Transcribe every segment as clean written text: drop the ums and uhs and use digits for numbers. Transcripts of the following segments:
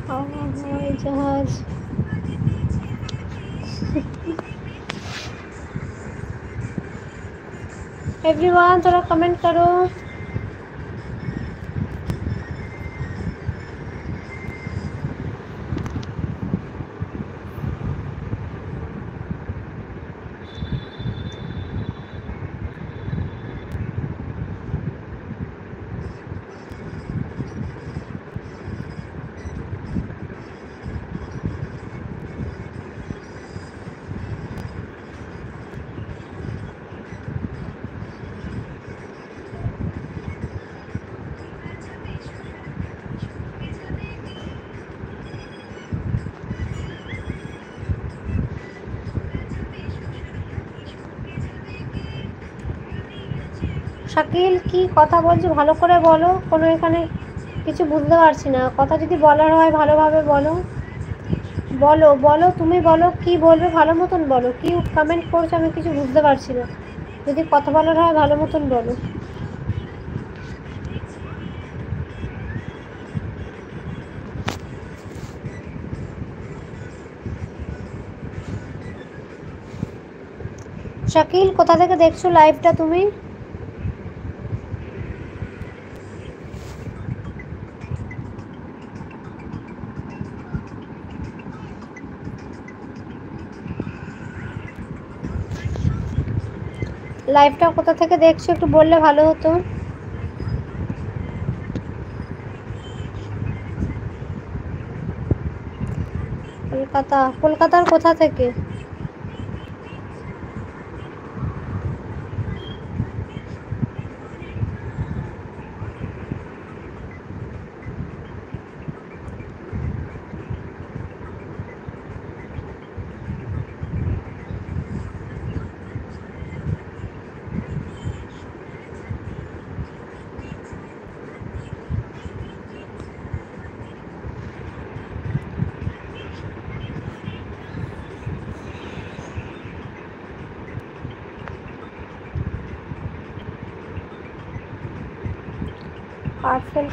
हवाई जहाज एवरीवन थोड़ा कमेंट करो। শাকিল কি কথা বলছো ভালো করে বলো, কোনো এখানে কিছু বুঝতে পারছি না। কথা যদি বলার হয় ভালোভাবে বলো। বলো বলো তুমি বলো, কি বলবে ভালো মতন বলো। কি কমেন্ট করছো আমি কিছু বুঝতে পারছি না। যদি কথা বলার হয় ভালো মতন বলো। শাকিল কোথা থেকে দেখছো লাইভটা তুমি? লাইভটা কোথা থেকে দেখছো একটু বললে ভালো হতো। কলকাতা, কলকাতার কোথা থেকে? পার্সেল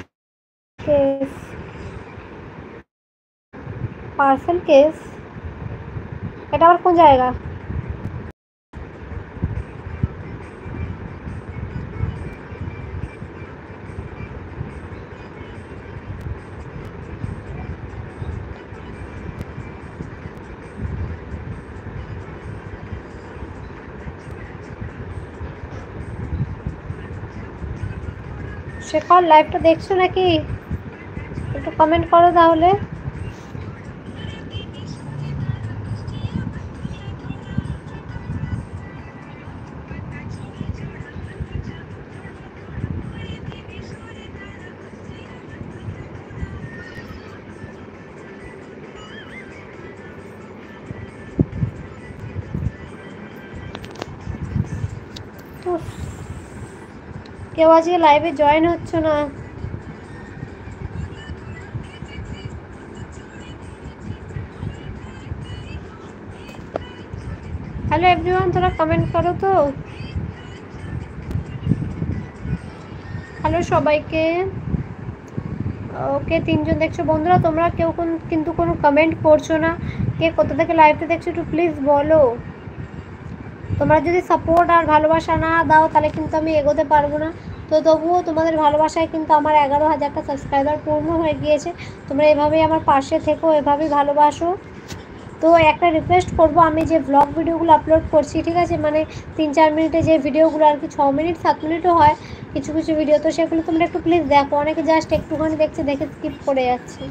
কেস, পার্সেল কেস এটা আবার কোন জায়গা? শেখর লাইভটা দেখছো নাকি? একটু কমেন্ট করো তাহলে। কেউ আজকে লাইভে জয়েন হচ্ছে না। হ্যালো এভরিওয়ান তোরা কমেন্ট করো তো। হ্যালো সবাইকে। ওকে তিনজন দেখছো বন্ধুরা, তোমরা কেউ কিন্তু কোনো কমেন্ট করছো না। কে কোথা থেকে লাইভটা দেখছো একটু প্লিজ বলো। তোমরা যদি সাপোর্ট আর ভালোবাসা না দাও তাহলে কিন্তু আমি এগোতে পারবো না। তো তবুও তোমাদের ভালোবাসায় কিন্তু আমার 11,000টা সাবস্ক্রাইবার পূর্ণ হয়ে গিয়েছে। তোমরা এভাবেই আমার পাশে থেকো, এভাবেই ভালোবাসো। তো একটা রিকোয়েস্ট করব, আমি যে ব্লগ ভিডিওগুলো আপলোড করছি ঠিক আছে, মানে 3-4 মিনিটে যে ভিডিওগুলো আর কি 6 মিনিট 7 মিনিটও হয় কিছু কিছু ভিডিও, তো সেগুলো তোমরা একটু প্লিজ দেখো। অনেকে জাস্ট একটুখানি দেখছে, দেখে স্কিপ করে যাচ্ছে।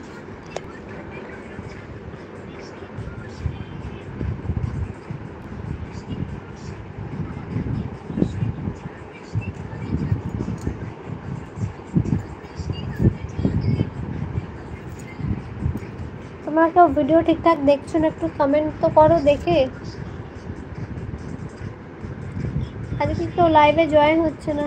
তোমরা কেউ ভিডিও ঠিকঠাক দেখছো না একটু কমেন্ট তো করো দেখে। আজকে কেউ লাইভে জয়েন হচ্ছে না।